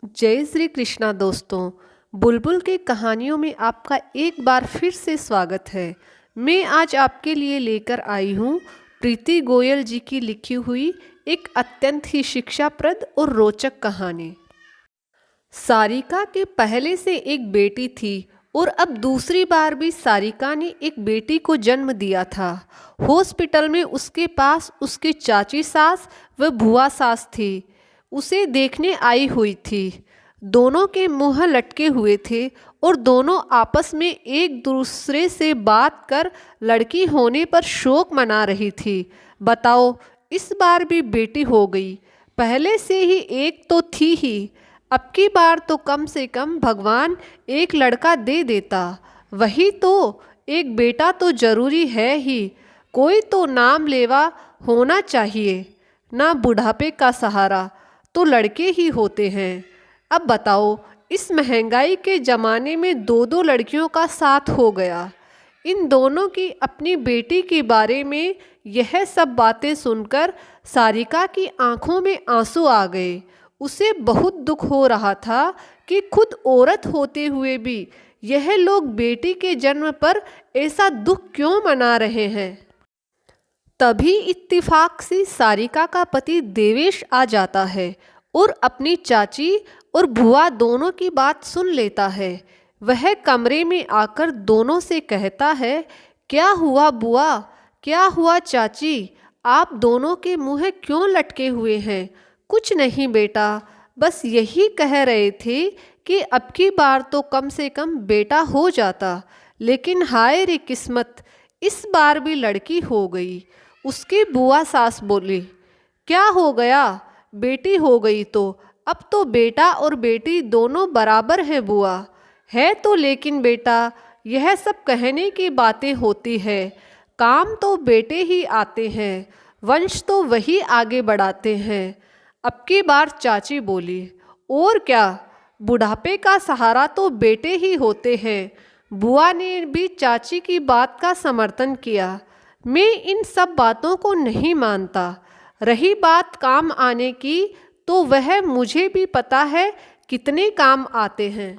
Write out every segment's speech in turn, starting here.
जय श्री कृष्णा दोस्तों। बुलबुल की कहानियों में आपका एक बार फिर से स्वागत है। मैं आज आपके लिए लेकर आई हूँ प्रीति गोयल जी की लिखी हुई एक अत्यंत ही शिक्षाप्रद और रोचक कहानी। सारिका के पहले से एक बेटी थी और अब दूसरी बार भी सारिका ने एक बेटी को जन्म दिया था। हॉस्पिटल में उसके पास उसकी चाची सास व बुआ सास थी, उसे देखने आई हुई थी। दोनों के मुंह लटके हुए थे और दोनों आपस में एक दूसरे से बात कर लड़की होने पर शोक मना रही थी। बताओ, इस बार भी बेटी हो गई। पहले से ही एक तो थी ही, अब की बार तो कम से कम भगवान एक लड़का दे देता। वही तो, एक बेटा तो जरूरी है ही। कोई तो नाम लेवा होना चाहिए। ना बुढ़ापे का सहारा तो लड़के ही होते हैं। अब बताओ, इस महंगाई के ज़माने में दो दो लड़कियों का साथ हो गया। इन दोनों की अपनी बेटी के बारे में यह सब बातें सुनकर सारिका की आंखों में आंसू आ गए। उसे बहुत दुख हो रहा था कि खुद औरत होते हुए भी यह लोग बेटी के जन्म पर ऐसा दुख क्यों मना रहे हैं। तभी इत्तेफाक से सारिका का पति देवेश आ जाता है और अपनी चाची और बुआ दोनों की बात सुन लेता है। वह कमरे में आकर दोनों से कहता है, क्या हुआ बुआ, क्या हुआ चाची, आप दोनों के मुंह क्यों लटके हुए हैं। कुछ नहीं बेटा, बस यही कह रहे थे कि अब की बार तो कम से कम बेटा हो जाता, लेकिन हाय रे किस्मत, इस बार भी लड़की हो गई। उसकी बुआ सास बोली, क्या हो गया, बेटी हो गई तो अब तो बेटा और बेटी दोनों बराबर हैं बुआ। है तो, लेकिन बेटा, यह सब कहने की बातें होती है। काम तो बेटे ही आते हैं, वंश तो वही आगे बढ़ाते हैं। अब की बार चाची बोली, और क्या, बुढ़ापे का सहारा तो बेटे ही होते हैं। बुआ ने भी चाची की बात का समर्थन किया। मैं इन सब बातों को नहीं मानता। रही बात काम आने की, तो वह मुझे भी पता है कितने काम आते हैं।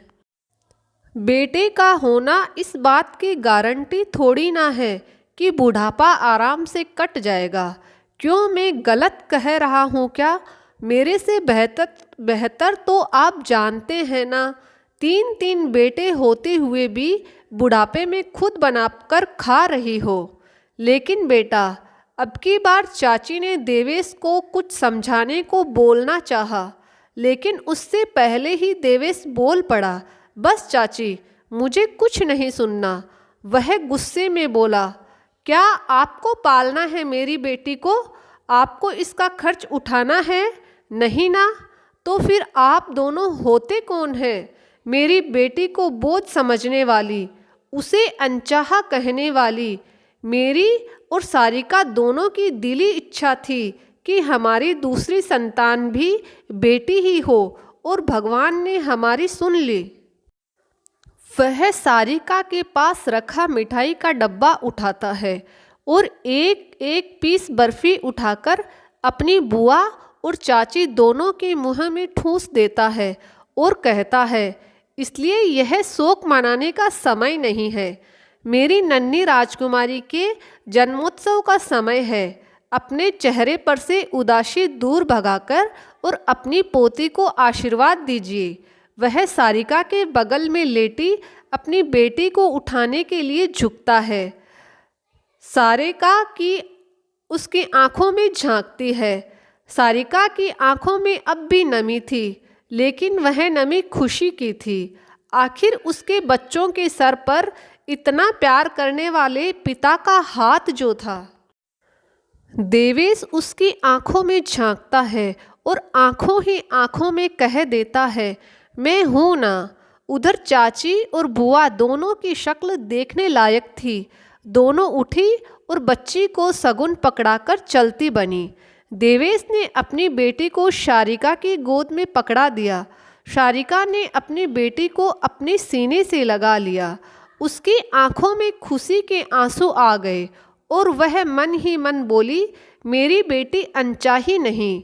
बेटे का होना इस बात की गारंटी थोड़ी ना है कि बुढ़ापा आराम से कट जाएगा। क्यों, मैं गलत कह रहा हूँ क्या। मेरे से बेहतर बेहतर तो आप जानते हैं ना। तीन तीन बेटे होते हुए भी बुढ़ापे में खुद बनाकर खा रही हो। लेकिन बेटा, अब की बार चाची ने देवेश को कुछ समझाने को बोलना चाहा, लेकिन उससे पहले ही देवेश बोल पड़ा, बस चाची, मुझे कुछ नहीं सुनना। वह गुस्से में बोला, क्या आपको पालना है मेरी बेटी को, आपको इसका खर्च उठाना है, नहीं ना। तो फिर आप दोनों होते कौन हैं। मेरी बेटी को बोझ समझने वाली, उसे अनचाहा कहने वाली। मेरी और सारिका दोनों की दिली इच्छा थी कि हमारी दूसरी संतान भी बेटी ही हो, और भगवान ने हमारी सुन ली। वह सारिका के पास रखा मिठाई का डब्बा उठाता है और एक एक पीस बर्फी उठाकर अपनी बुआ और चाची दोनों के मुंह में ठूंस देता है और कहता है, इसलिए यह शोक मनाने का समय नहीं है। मेरी नन्ही राजकुमारी के जन्मोत्सव का समय है। अपने चेहरे पर से उदासी दूर भगाकर और अपनी पोती को आशीर्वाद दीजिए। वह सारिका के बगल में लेटी अपनी बेटी को उठाने के लिए झुकता है। सारिका की उसकी आंखों में झांकती है। सारिका की आंखों में अब भी नमी थी, लेकिन वह नमी खुशी की थी। आखिर उसके बच्चों के सर पर इतना प्यार करने वाले पिता का हाथ जो था। देवेश उसकी आंखों में झांकता है और आंखों ही आंखों में कह देता है, मैं हूं ना। उधर चाची और बुआ दोनों की शक्ल देखने लायक थी। दोनों उठी और बच्ची को सगुन पकड़ाकर चलती बनी। देवेश ने अपनी बेटी को सारिका की गोद में पकड़ा दिया। सारिका ने अपनी बेटी को अपने सीने से लगा लिया। उसकी आंखों में खुशी के आंसू आ गए और वह मन ही मन बोली, मेरी बेटी अनचाही नहीं।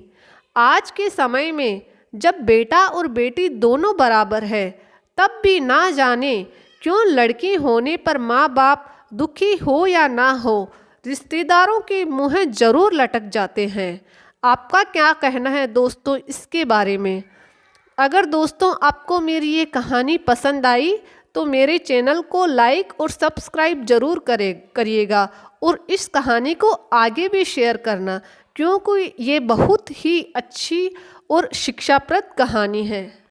आज के समय में जब बेटा और बेटी दोनों बराबर है, तब भी ना जाने क्यों लड़की होने पर माँ बाप दुखी हो या ना हो, रिश्तेदारों के मुँह जरूर लटक जाते हैं। आपका क्या कहना है दोस्तों इसके बारे में? अगर दोस्तों आपको मेरी ये कहानी पसंद आई तो मेरे चैनल को लाइक और सब्सक्राइब जरूर करिएगा और इस कहानी को आगे भी शेयर करना, क्योंकि ये बहुत ही अच्छी और शिक्षाप्रद कहानी है।